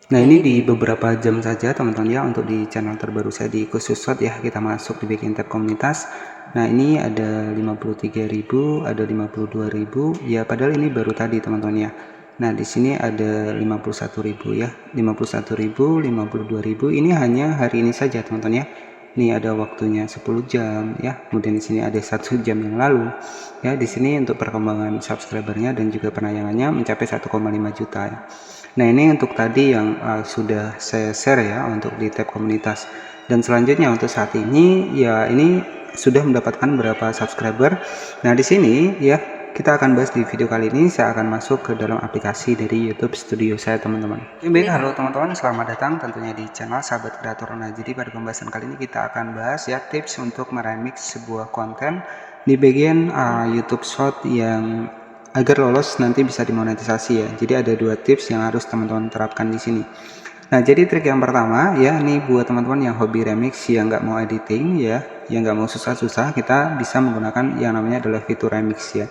Nah, ini di beberapa jam saja teman-teman ya, untuk di channel terbaru saya di Khusus Shot ya. Kita masuk di bagian tab komunitas. Nah, ini ada 53.000, ada 52.000 ya, padahal ini baru tadi teman-teman ya. Nah, di sini ada 51.000 ya, 51.000, 52.000, ini hanya hari ini saja teman-teman ya. Ini ada waktunya 10 jam ya, kemudian di sini ada 1 jam yang lalu ya. Di sini untuk perkembangan subscribernya dan juga penayangannya mencapai 1,5 juta ya. Nah, ini untuk tadi yang sudah saya share ya, untuk di tab komunitas. Dan selanjutnya untuk saat ini ya, ini sudah mendapatkan berapa subscriber. Nah, di sini ya kita akan bahas di video kali ini. Saya akan masuk ke dalam aplikasi dari YouTube Studio saya teman-teman. Baik, halo teman-teman, selamat datang tentunya di channel Sahabat Kreator. Nah, jadi pada pembahasan kali ini kita akan bahas ya tips untuk meremix sebuah konten di bagian YouTube Short yang agar lolos nanti bisa dimonetisasi ya. Jadi ada 2 tips yang harus teman-teman terapkan di sini. Nah, jadi trik yang pertama ya, ini buat teman-teman yang hobi remix, yang nggak mau editing ya, yang nggak mau susah-susah, kita bisa menggunakan yang namanya adalah fitur remix ya.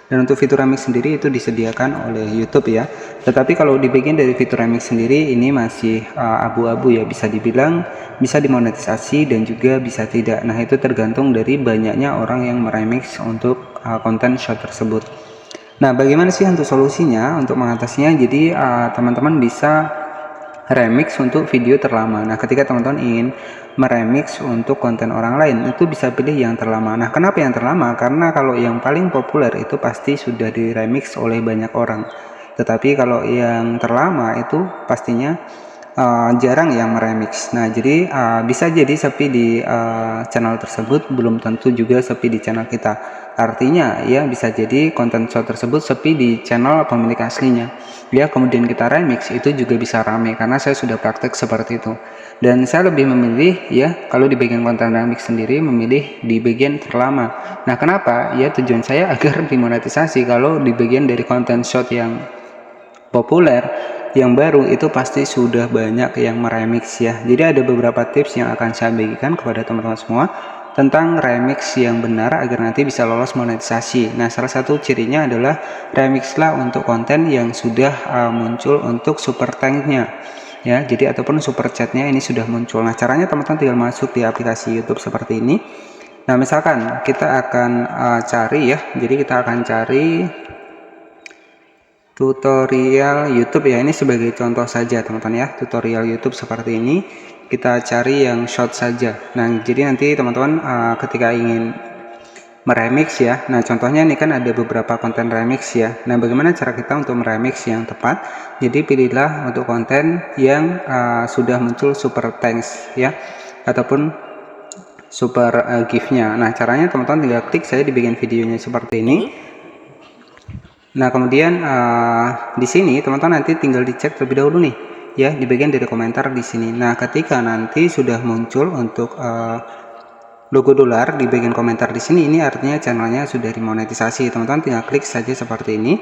Dan untuk fitur remix sendiri itu disediakan oleh YouTube ya. Tetapi kalau di bagian dari fitur remix sendiri ini masih abu-abu ya, bisa dibilang bisa dimonetisasi dan juga bisa tidak. Nah, itu tergantung dari banyaknya orang yang meremix untuk konten short tersebut. Nah, bagaimana sih untuk solusinya, untuk mengatasinya? Jadi teman-teman bisa remix untuk video terlama. Nah, ketika teman-teman ingin meremix untuk konten orang lain, itu bisa pilih yang terlama. Nah, kenapa yang terlama? Karena kalau yang paling populer itu pasti sudah diremix oleh banyak orang. Tetapi kalau yang terlama itu pastinya jarang yang meremix. Nah, jadi bisa jadi sepi di channel tersebut, belum tentu juga sepi di channel kita. Artinya ya, bisa jadi konten short tersebut sepi di channel pemilik aslinya ya, kemudian kita remix itu juga bisa rame, karena saya sudah praktek seperti itu. Dan saya lebih memilih ya, kalau di bagian konten remix sendiri, memilih di bagian terlama. Nah, kenapa? Ya, tujuan saya agar dimonetisasi. Kalau di bagian dari konten short yang populer, yang baru, itu pasti sudah banyak yang meremix ya. Jadi ada beberapa tips yang akan saya bagikan kepada teman-teman semua tentang remix yang benar agar nanti bisa lolos monetisasi. Nah, salah satu cirinya adalah remixlah untuk konten yang sudah muncul untuk super thanknya ya. Jadi ataupun super chatnya ini sudah muncul. Nah, caranya teman-teman tinggal masuk di aplikasi YouTube seperti ini. Nah, misalkan kita akan cari ya, jadi kita akan cari tutorial YouTube ya, ini sebagai contoh saja teman-teman ya, tutorial YouTube seperti ini. Kita cari yang short saja. Nah, jadi nanti teman-teman ketika ingin meremix ya, nah contohnya ini kan ada beberapa konten remix ya. Nah, bagaimana cara kita untuk meremix yang tepat? Jadi pilihlah untuk konten yang sudah muncul super thanks ya, ataupun super gift-nya. Nah, caranya teman-teman tinggal klik saja di bagian videonya seperti ini. Nah, kemudian di sini teman-teman nanti tinggal dicek terlebih dahulu nih ya, di bagian dari komentar di sini. Nah, ketika nanti sudah muncul untuk logo dolar di bagian komentar di sini, ini artinya channelnya sudah dimonetisasi. Teman-teman tinggal klik saja seperti ini.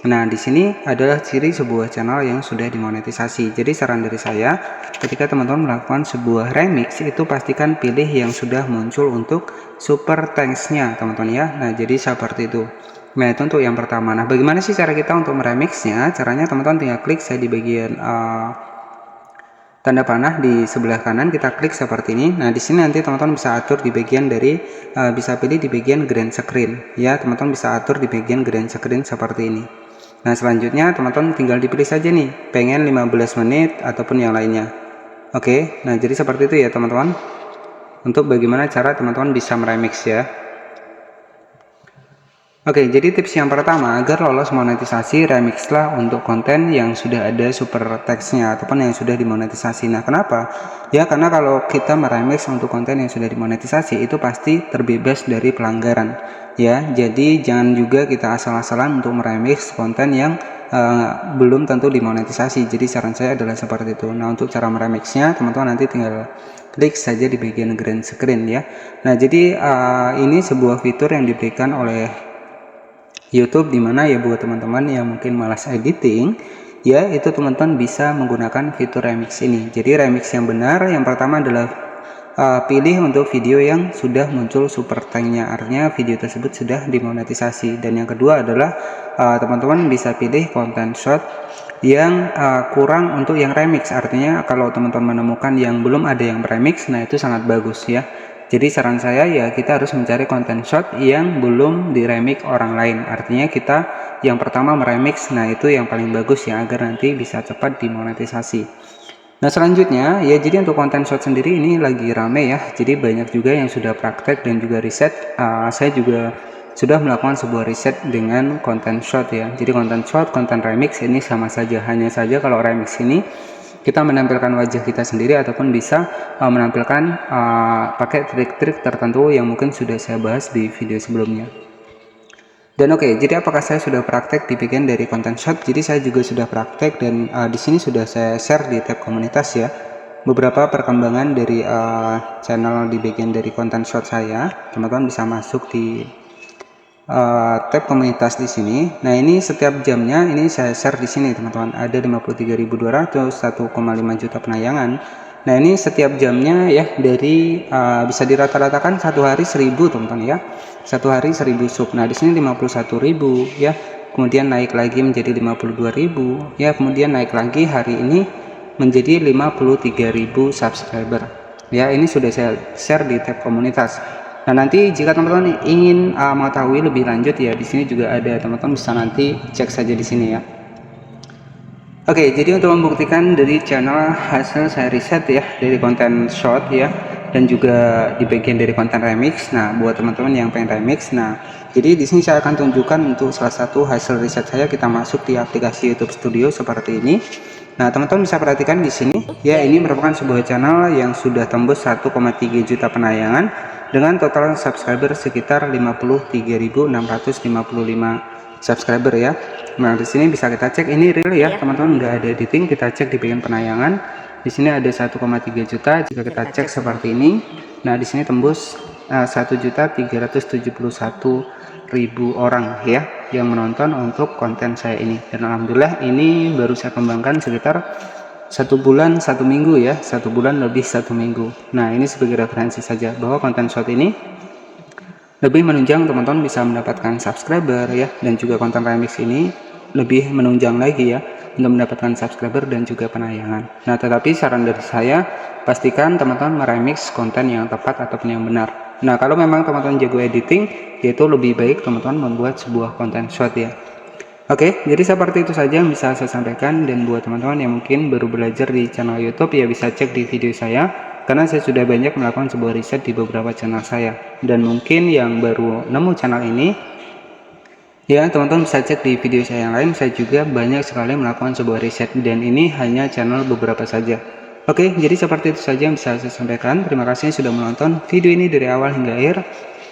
Nah, di sini adalah ciri sebuah channel yang sudah dimonetisasi. Jadi saran dari saya, ketika teman-teman melakukan sebuah remix, itu pastikan pilih yang sudah muncul untuk super thanks-nya teman-teman ya. Nah, jadi seperti itu. Nah, itu untuk yang pertama. Nah, bagaimana sih cara kita untuk meremixnya? Caranya teman-teman tinggal klik saya di bagian tanda panah di sebelah kanan, kita klik seperti ini. Nah, di sini nanti teman-teman bisa atur di bagian dari bisa pilih di bagian green screen ya. Teman-teman bisa atur di bagian green screen seperti ini. Nah, selanjutnya teman-teman tinggal dipilih saja nih, pengen 15 menit ataupun yang lainnya. Oke, nah jadi seperti itu ya teman-teman, untuk bagaimana cara teman-teman bisa meremix ya. Oke, jadi tips yang pertama agar lolos monetisasi, remixlah untuk konten yang sudah ada super text-nya ataupun yang sudah dimonetisasi. Nah, kenapa? Ya, karena kalau kita meremix untuk konten yang sudah dimonetisasi itu pasti terbebas dari pelanggaran. Ya, jadi jangan juga kita asal-asalan untuk meremix konten yang belum tentu dimonetisasi. Jadi saran saya adalah seperti itu. Nah, untuk cara meremixnya teman-teman nanti tinggal klik saja di bagian green screen ya. Nah, jadi ini sebuah fitur yang diberikan oleh YouTube, dimana ya buat teman-teman yang mungkin malas editing ya, itu teman-teman bisa menggunakan fitur remix ini. Jadi remix yang benar yang pertama adalah pilih untuk video yang sudah muncul super tanknya, artinya video tersebut sudah dimonetisasi. Dan yang kedua adalah teman-teman bisa pilih konten short yang kurang untuk yang remix, artinya kalau teman-teman menemukan yang belum ada yang remix, nah itu sangat bagus ya. Jadi saran saya ya kita harus mencari konten short yang belum diremix orang lain, artinya kita yang pertama meremix, nah itu yang paling bagus ya, agar nanti bisa cepat dimonetisasi. Nah selanjutnya ya, jadi untuk konten short sendiri ini lagi rame ya, jadi banyak juga yang sudah praktek dan juga riset. Saya juga sudah melakukan sebuah riset dengan konten short ya. Jadi konten short, konten remix ini sama saja, hanya saja kalau remix ini kita menampilkan wajah kita sendiri ataupun bisa menampilkan pakai trik-trik tertentu yang mungkin sudah saya bahas di video sebelumnya. Dan oke, jadi apakah saya sudah praktek di bagian dari konten short? Jadi saya juga sudah praktek dan di sini sudah saya share di tab komunitas ya, beberapa perkembangan dari channel di bagian dari konten short saya. Teman-teman bisa masuk di tab komunitas di sini. Nah ini setiap jamnya ini saya share di sini teman-teman, ada 53.200, 1,5 juta penayangan. Nah ini setiap jamnya ya, dari bisa dirata-ratakan satu hari 1000 teman-teman ya, satu hari 1000 sub. Nah di sini 51.000 ya, kemudian naik lagi menjadi 52.000 ya, kemudian naik lagi hari ini menjadi 53.000 subscriber ya. Ini sudah saya share di tab komunitas. Nah nanti jika teman-teman ingin mengetahui lebih lanjut ya, di sini juga ada, teman-teman bisa nanti cek saja di sini ya. Oke, jadi untuk membuktikan dari channel hasil saya riset ya dari konten short ya, dan juga di bagian dari konten remix. Nah buat teman-teman yang pengen remix, nah jadi di sini saya akan tunjukkan untuk salah satu hasil riset saya. Kita masuk di aplikasi YouTube Studio seperti ini. Nah teman-teman bisa perhatikan di sini ya, ini merupakan sebuah channel yang sudah tembus 1,3 juta penayangan dengan total subscriber sekitar 53.655 subscriber ya. Nah di sini bisa kita cek, ini real ya teman-teman, nggak ada editing. Kita cek di bagian penayangan, di sini ada 1,3 juta. Jika kita cek seperti ini, nah di sini tembus 1.371.000 orang ya yang menonton untuk konten saya ini. Dan alhamdulillah ini baru saya kembangkan sekitar 1 bulan 1 minggu ya, 1 bulan lebih 1 minggu. Nah ini sebagai referensi saja bahwa konten short ini lebih menunjang, teman-teman bisa mendapatkan subscriber ya, dan juga konten remix ini lebih menunjang lagi ya untuk mendapatkan subscriber dan juga penayangan. Nah tetapi saran dari saya, pastikan teman-teman meremix konten yang tepat ataupun yang benar. Nah kalau memang teman-teman jago editing, yaitu lebih baik teman-teman membuat sebuah konten short ya. Oke, jadi seperti itu saja yang bisa saya sampaikan. Dan buat teman-teman yang mungkin baru belajar di channel YouTube ya, bisa cek di video saya, karena saya sudah banyak melakukan sebuah riset di beberapa channel saya. Dan mungkin yang baru nemu channel ini ya, teman-teman bisa cek di video saya yang lain, saya juga banyak sekali melakukan sebuah riset, dan ini hanya channel beberapa saja. Oke, jadi seperti itu saja yang bisa saya sampaikan. Terima kasih sudah menonton video ini dari awal hingga akhir.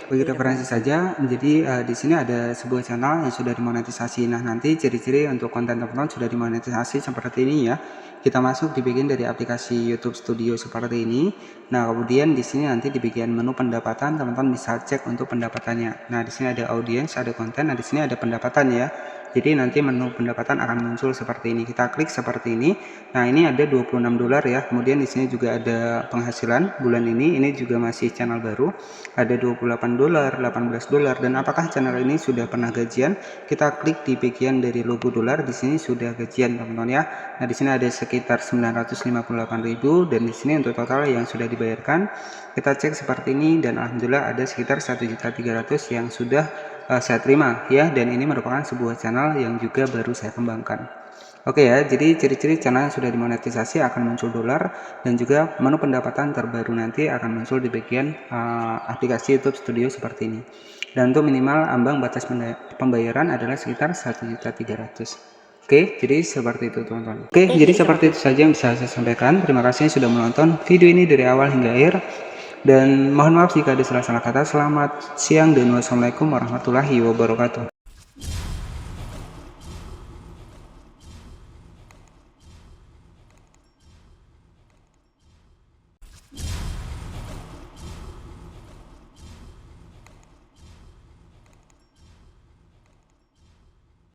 Bagi referensi saja, jadi di sini ada sebuah channel yang sudah dimonetisasi. Nah nanti ciri-ciri untuk konten teman-teman sudah dimonetisasi seperti ini ya. Kita masuk di bagian dari aplikasi YouTube Studio seperti ini. Nah kemudian di sini nanti di bagian menu pendapatan, teman-teman bisa cek untuk pendapatannya. Nah di sini ada audience, ada konten. Nah di sini ada pendapatan ya. Jadi nanti menu pendapatan akan muncul seperti ini. Kita klik seperti ini. Nah ini ada 26 dolar ya. Kemudian di sini juga ada penghasilan bulan ini. Ini juga masih channel baru. Ada 28 dolar, 18 dolar. Dan apakah channel ini sudah pernah gajian? Kita klik di bagian dari logo dolar. Di sini sudah gajian teman-teman ya. Nah di sini ada sekitar 958.000, dan di sini untuk total yang sudah dibayarkan kita cek seperti ini, dan alhamdulillah ada sekitar 1.300.000 yang sudah saya terima ya. Dan ini merupakan sebuah channel yang juga baru saya kembangkan. Oke ya, jadi ciri-ciri channel yang sudah dimonetisasi akan muncul dolar, dan juga menu pendapatan terbaru nanti akan muncul di bagian aplikasi YouTube Studio seperti ini. Dan untuk minimal ambang batas pembayaran adalah sekitar 1.300.000. Oke, jadi seperti itu teman-teman. Oke, jadi seperti itu saja yang bisa saya sampaikan. Terima kasih sudah menonton video ini dari awal hingga akhir. Dan mohon maaf jika ada salah-salah kata. Selamat siang dan wassalamualaikum warahmatullahi wabarakatuh.